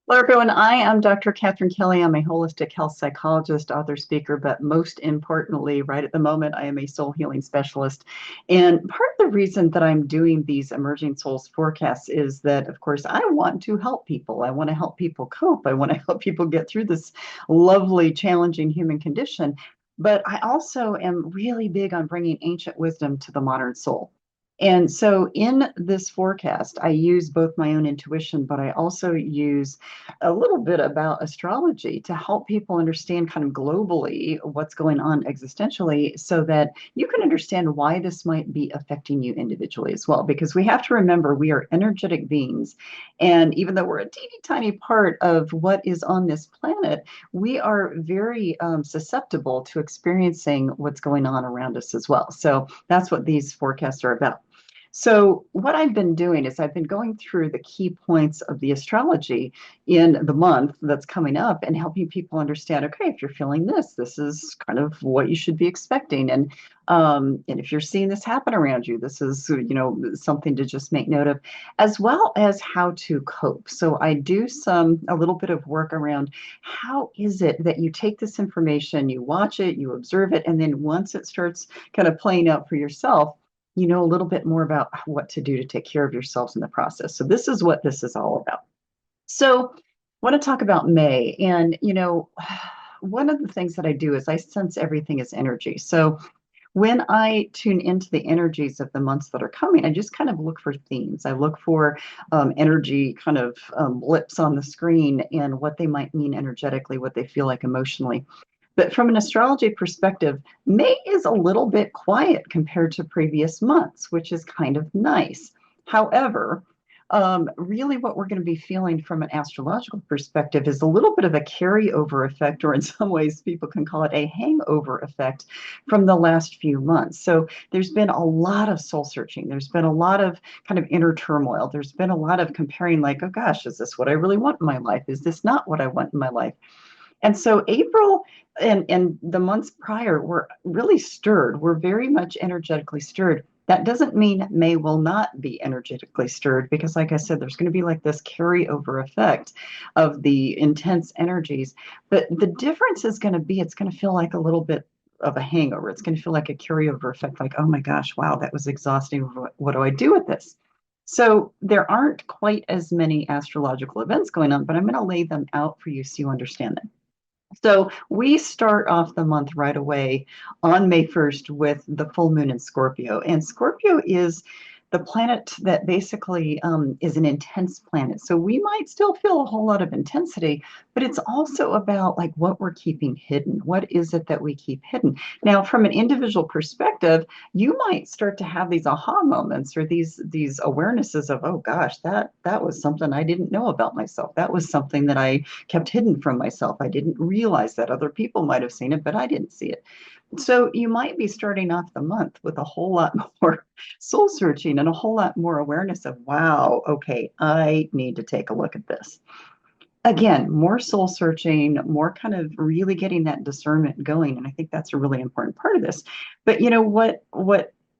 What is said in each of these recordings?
Hello, everyone. I am Dr. Katherine Kelly. I'm a holistic health psychologist, author, speaker, but most importantly, right at the moment, I am a soul healing specialist. And part of the reason that I'm doing these emerging souls forecasts is that, of course, I want to help people. I want to help people cope. I want to help people get through this lovely, challenging human condition. But I also am really big on bringing ancient wisdom to the modern soul. And so in this forecast, I use both my own intuition, but I also use a little bit about astrology to help people understand kind of globally what's going on existentially so that you can understand why this might be affecting you individually as well. Because we have to remember we are energetic beings. And even though we're a teeny tiny part of what is on this planet, we are very susceptible to experiencing what's going on around us as well. So that's what these forecasts are about. So, what I've been doing is I've been going through the key points of the astrology in the month that's coming up and helping people understand, okay, if you're feeling this, this is kind of what you should be expecting. And if you're seeing this happen around you, this is, something to just make note of, as well as how to cope. So, I do a little bit of work around how is it that you take this information, you watch it, you observe it, and then once it starts kind of playing out for yourself, you know a little bit more about what to do to take care of yourselves in the process. So this is what this is all about. So I want to talk about May. And, one of the things that I do is I sense everything as energy. So when I tune into the energies of the months that are coming, I just kind of look for themes. I look for energy kind of blips on the screen and what they might mean energetically, what they feel like emotionally. But from an astrology perspective, May is a little bit quiet compared to previous months, which is kind of nice. However, really what we're going to be feeling from an astrological perspective is a little bit of a carryover effect, or in some ways, people can call it a hangover effect from the last few months. So there's been a lot of soul searching. There's been a lot of kind of inner turmoil. There's been a lot of comparing, like, oh gosh, is this what I really want in my life? Is this not what I want in my life? And so April and the months prior were really stirred. We're very much energetically stirred. That doesn't mean May will not be energetically stirred because, like I said, there's going to be like this carryover effect of the intense energies. But the difference is going to be it's going to feel like a little bit of a hangover. It's going to feel like a carryover effect, like, oh my gosh, wow, that was exhausting. What do I do with this? So there aren't quite as many astrological events going on, but I'm going to lay them out for you so you understand them. So we start off the month right away on May 1st with the full moon in Scorpio. And Scorpio is the planet that basically is an intense planet. So we might still feel a whole lot of intensity, but it's also about like what we're keeping hidden. What is it that we keep hidden? Now, from an individual perspective, you might start to have these aha moments or these awarenesses of, oh gosh, that was something I didn't know about myself. That was something that I kept hidden from myself. I didn't realize that other people might have seen it, but I didn't see it. So you might be starting off the month with a whole lot more soul searching and a whole lot more awareness of, wow, okay, I need to take a look at this. Again, more soul searching, more kind of really getting that discernment going. And I think that's a really important part of this. But you know what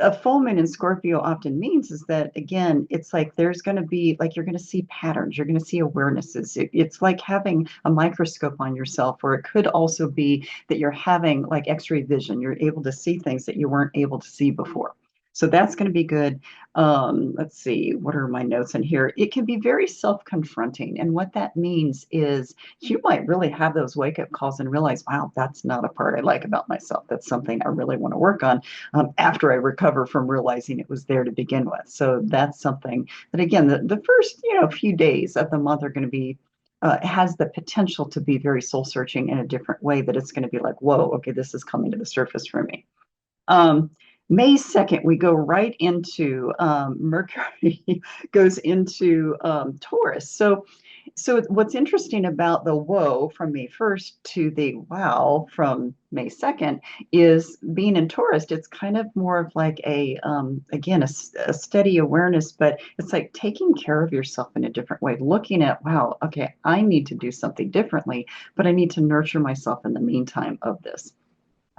a full moon in Scorpio often means is that, again, it's like there's going to be like you're going to see patterns, you're going to see awarenesses. It's like having a microscope on yourself, or it could also be that you're having like X-ray vision. You're able to see things that you weren't able to see before. So that's going to be good. Let's see, what are my notes in here? It can be very self-confronting. And what that means is you might really have those wake-up calls and realize, wow, that's not a part I like about myself. That's something I really want to work on after I recover from realizing it was there to begin with. So that's something that, again, the first few days of the month are going to be has the potential to be very soul searching in a different way, that it's going to be like, whoa, okay, this is coming to the surface for me. Um, May 2nd, we go right into Mercury goes into Taurus. So what's interesting about the whoa from May 1st to the wow from May 2nd is being in Taurus. It's kind of more of like again, a steady awareness, but it's like taking care of yourself in a different way, looking at, wow, okay, I need to do something differently, but I need to nurture myself in the meantime of this.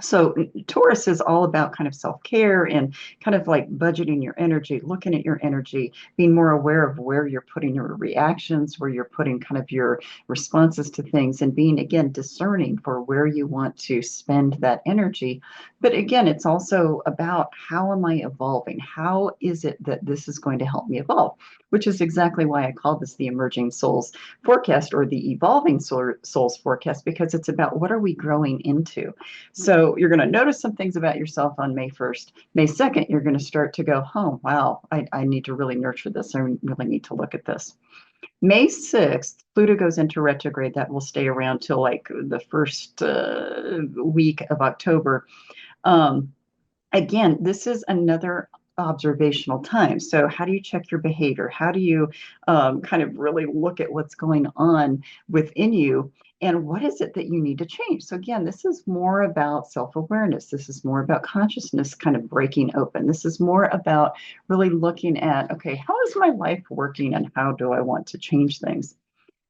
So Taurus is all about kind of self-care and kind of like budgeting your energy, looking at your energy, being more aware of where you're putting your reactions, where you're putting kind of your responses to things, and being, again, discerning for where you want to spend that energy. But again, it's also about how am I evolving? How is it that this is going to help me evolve? Which is exactly why I call this the Emerging Souls Forecast, or the Evolving Souls Forecast, because it's about what are we growing into. So you're going to notice some things about yourself on May 1st. May 2nd, you're going to start to go, oh, wow, I need to really nurture this. I really need to look at this. May 6th, Pluto goes into retrograde. That will stay around till like the first week of October. Um, Again, this is another observational time. So, how do you check your behavior? How do you kind of really look at what's going on within you? And what is it that you need to change? So, again, this is more about self awareness. This is more about consciousness kind of breaking open. This is more about really looking at, okay, how is my life working and how do I want to change things?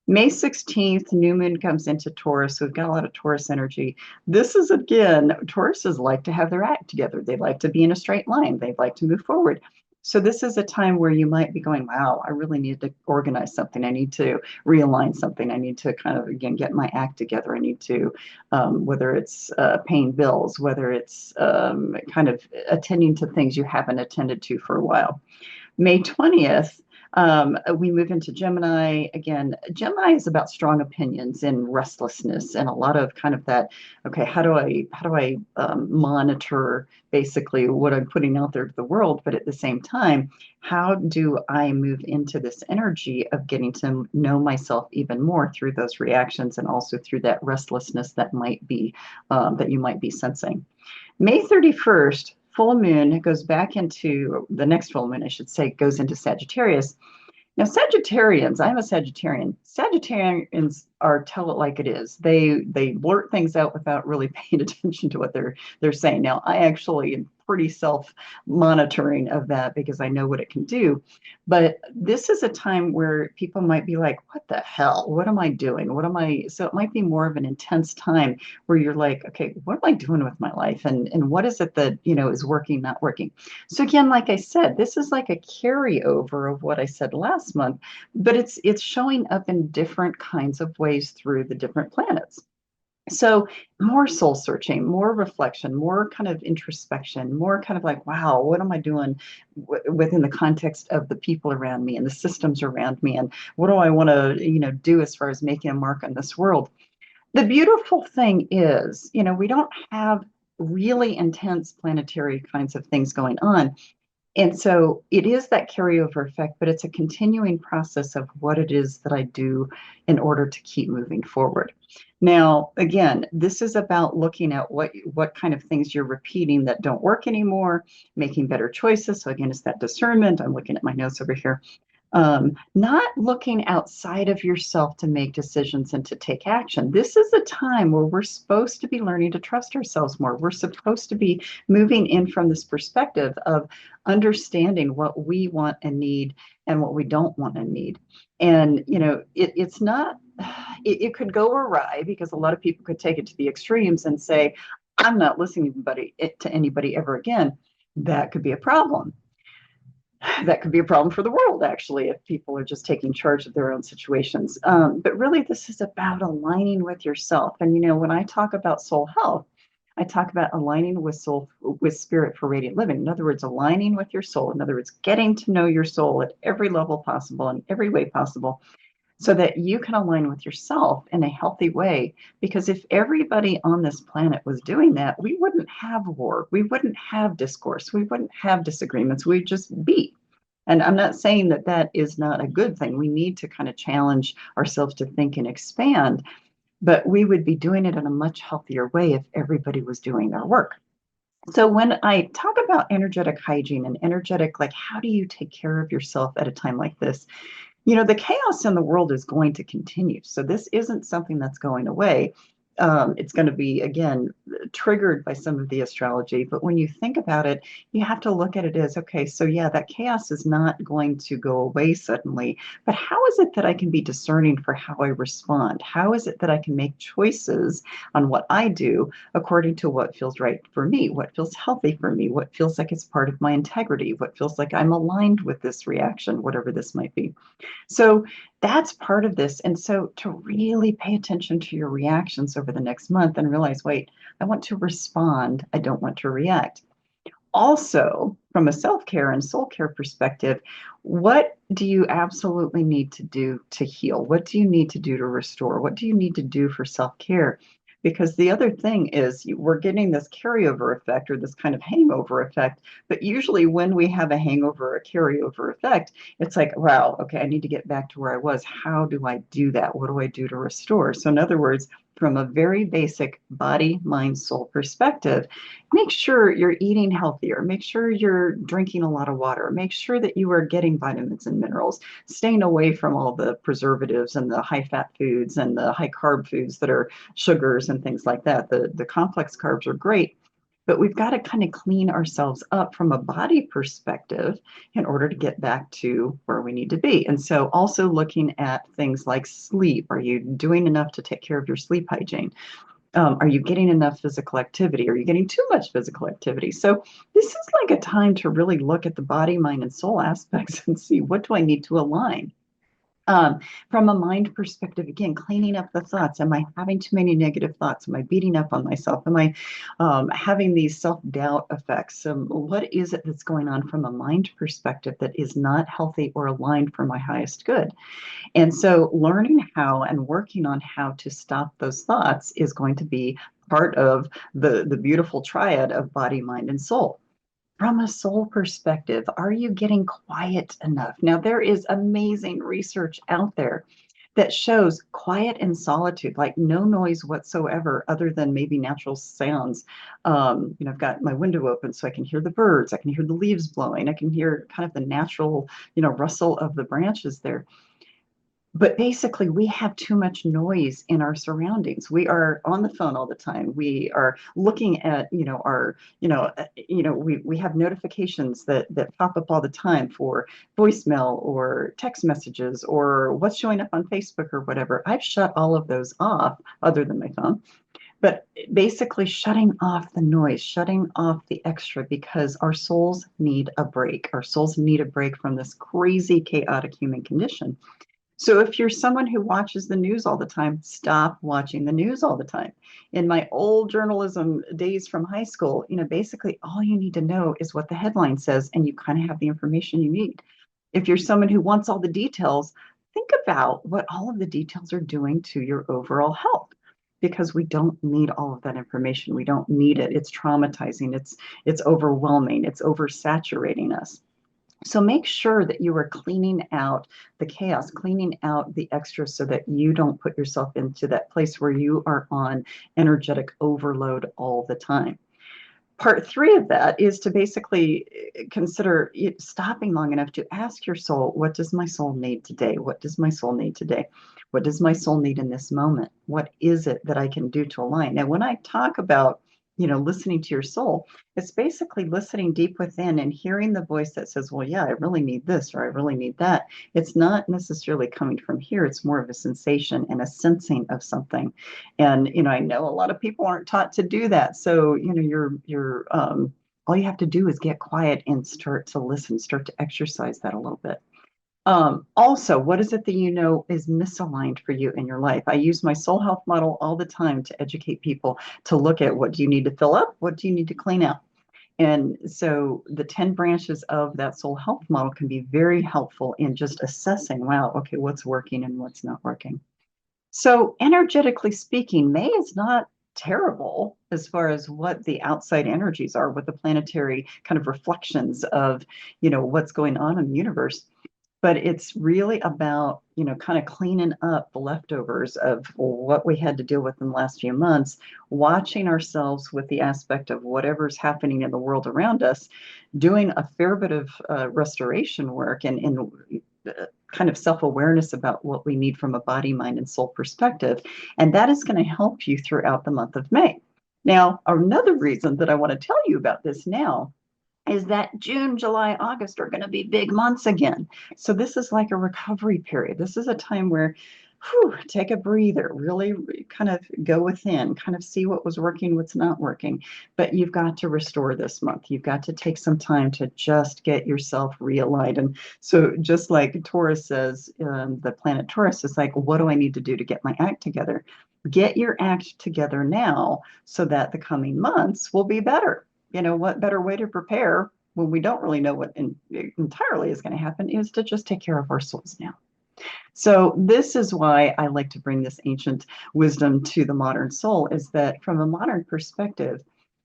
May 16th, new moon comes into Taurus. So we've got a lot of Taurus energy. This is, again, Tauruses like to have their act together. They like to be in a straight line. They like to move forward. So this is a time where you might be going, wow, I really need to organize something. I need to realign something. I need to kind of, again, get my act together. I need to, whether it's paying bills, whether it's kind of attending to things you haven't attended to for a while. May 20th, we move into Gemini. Again, Gemini is about strong opinions and restlessness and a lot of kind of that, okay, how do I monitor basically what I'm putting out there to the world, but at the same time, how do I move into this energy of getting to know myself even more through those reactions and also through that restlessness that might be that you might be sensing. May 31st, full moon goes back into the next full moon, I should say, goes into Sagittarius. Now, Sagittarians, I'm a Sagittarian. Sagittarians are tell it like it is. They blurt things out without really paying attention to what they're saying. Now, I actually am pretty self-monitoring of that because I know what it can do. But this is a time where people might be like, what the hell? What am I doing? What am I? So it might be more of an intense time where you're like, okay, what am I doing with my life? And what is it that, is working, not working? So again, like I said, this is like a carryover of what I said last month, but it's showing up in different kinds of ways through the different planets. So more soul searching, more reflection, more kind of introspection, more kind of like, wow, what am I doing within the context of the people around me and the systems around me, and what do I want to, do as far as making a mark on this world? The beautiful thing is, we don't have really intense planetary kinds of things going on. And so it is that carryover effect, but it's a continuing process of what it is that I do in order to keep moving forward. Now, again, this is about looking at what kind of things you're repeating that don't work anymore, making better choices. So again, it's that discernment. I'm looking at my notes over here. Not looking outside of yourself to make decisions and to take action. This is a time where we're supposed to be learning to trust ourselves more. We're supposed to be moving in from this perspective of understanding what we want and need and what we don't want and need. And, it's not, it could go awry because a lot of people could take it to the extremes and say, I'm not listening to anybody ever again. That could be a problem. That could be a problem for the world, actually, if people are just taking charge of their own situations. But really, this is about aligning with yourself. And when I talk about soul health, I talk about aligning with spirit for radiant living. In other words, aligning with your soul. In other words, getting to know your soul at every level possible, in every way possible, so that you can align with yourself in a healthy way. Because if everybody on this planet was doing that, we wouldn't have war, we wouldn't have discourse, we wouldn't have disagreements, we'd just be. And I'm not saying that that is not a good thing. We need to kind of challenge ourselves to think and expand, but we would be doing it in a much healthier way if everybody was doing their work. So when I talk about energetic hygiene and energetic, like how do you take care of yourself at a time like this? The chaos in the world is going to continue. So this isn't something that's going away. It's going to be, again, triggered by some of the astrology. But when you think about it, you have to look at it as, okay, so yeah, that chaos is not going to go away suddenly. But how is it that I can be discerning for how I respond? How is it that I can make choices on what I do according to what feels right for me, what feels healthy for me, what feels like it's part of my integrity, what feels like I'm aligned with this reaction, whatever this might be. So that's part of this. And so to really pay attention to your reactions over the next month and realize, wait, I want to respond. I don't want to react. Also, from a self care and soul care perspective, what do you absolutely need to do to heal? What do you need to do to restore? What do you need to do for self care? Because the other thing is, we're getting this carryover effect or this kind of hangover effect. But usually, when we have a hangover or a carryover effect, it's like, wow, okay, I need to get back to where I was. How do I do that? What do I do to restore? So, in other words, from a very basic body, mind, soul perspective, make sure you're eating healthier. Make sure you're drinking a lot of water. Make sure that you are getting vitamins and minerals, staying away from all the preservatives and the high fat foods and the high carb foods that are sugars and things like that. The complex carbs are great, but we've got to kind of clean ourselves up from a body perspective in order to get back to where we need to be. And so also looking at things like sleep. Are you doing enough to take care of your sleep hygiene? Are you getting enough physical activity? Are you getting too much physical activity? So this is like a time to really look at the body, mind, and soul aspects and see, what do I need to align? From a mind perspective, again, cleaning up the thoughts. Am I having too many negative thoughts? Am I beating up on myself? Am I having these self-doubt effects? What is it that's going on from a mind perspective that is not healthy or aligned for my highest good? And so learning how and working on how to stop those thoughts is going to be part of the beautiful triad of body, mind, and soul. From a soul perspective, are you getting quiet enough? Now, there is amazing research out there that shows quiet and solitude, like no noise whatsoever, other than maybe natural sounds. I've got my window open so I can hear the birds, I can hear the leaves blowing, I can hear kind of the natural, rustle of the branches there. But basically, we have too much noise in our surroundings. We are on the phone all the time. We are looking at, we have notifications that pop up all the time for voicemail or text messages or what's showing up on Facebook or whatever. I've shut all of those off, other than my phone. But basically, shutting off the noise, shutting off the extra, because our souls need a break. Our souls need a break from this crazy, chaotic human condition. So if you're someone who watches the news all the time, stop watching the news all the time. In my old journalism days from high school, basically all you need to know is what the headline says, and you kind of have the information you need. If you're someone who wants all the details, think about what all of the details are doing to your overall health. Because we don't need all of that information. We don't need it. It's traumatizing. It's overwhelming. It's oversaturating us. So make sure that you are cleaning out the chaos, cleaning out the extra so that you don't put yourself into that place where you are on energetic overload all the time. Part three of that is to basically consider stopping long enough to ask your soul, what does my soul need today? What does my soul need today? What does my soul need in this moment? What is it that I can do to align? Now, when I talk about listening to your soul, it's basically listening deep within and hearing the voice that says, well, yeah, I really need this or I really need that. It's not necessarily coming from here. It's more of a sensation and a sensing of something. And, I know a lot of people aren't taught to do that. So, all you have to do is get quiet and start to listen, start to exercise that a little bit. Also, what is it that is misaligned for you in your life? I use my soul health model all the time to educate people to look at, what do you need to fill up? What do you need to clean out? And so the 10 branches of that soul health model can be very helpful in just assessing, wow, okay, what's working and what's not working. So energetically speaking, May is not terrible as far as what the outside energies are, what the planetary kind of reflections of, what's going on in the universe. But it's really about, kind of cleaning up the leftovers of what we had to deal with in the last few months, watching ourselves with the aspect of whatever's happening in the world around us, doing a fair bit of restoration work and kind of self-awareness about what we need from a body, mind, and soul perspective. And that is going to help you throughout the month of May. Now, another reason that I want to tell you about this now is that June, July, August are going to be big months again. So this is like a recovery period. This is a time where take a breather, really kind of go within, kind of see what was working, what's not working. But you've got to restore this month. You've got to take some time to just get yourself realigned. And so just like Taurus says, the planet Taurus is like, what do I need to do to get my act together? Get your act together now so that the coming months will be better. What better way to prepare when we don't really know what entirely is going to happen is to just take care of our souls now. So this is why I like to bring this ancient wisdom to the modern soul, is that from a modern perspective,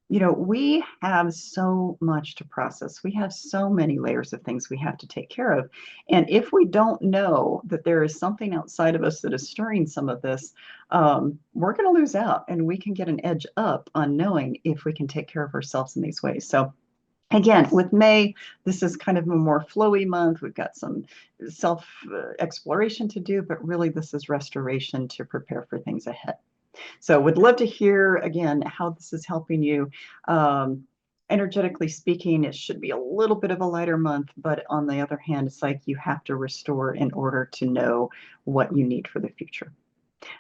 we have so much to process. We have so many layers of things we have to take care of. And if we don't know that there is something outside of us that is stirring some of this, we're going to lose out, and we can get an edge up on knowing if we can take care of ourselves in these ways. So again, with May, this is kind of a more flowy month. We've got some self exploration to do, but really this is restoration to prepare for things ahead. So would love to hear, again, how this is helping you. Energetically speaking, it should be a little bit of a lighter month, but on the other hand, it's like you have to restore in order to know what you need for the future.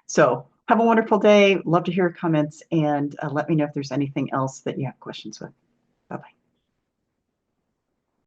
So have a wonderful day. Love to hear your comments, and let me know if there's anything else that you have questions with. Bye-bye.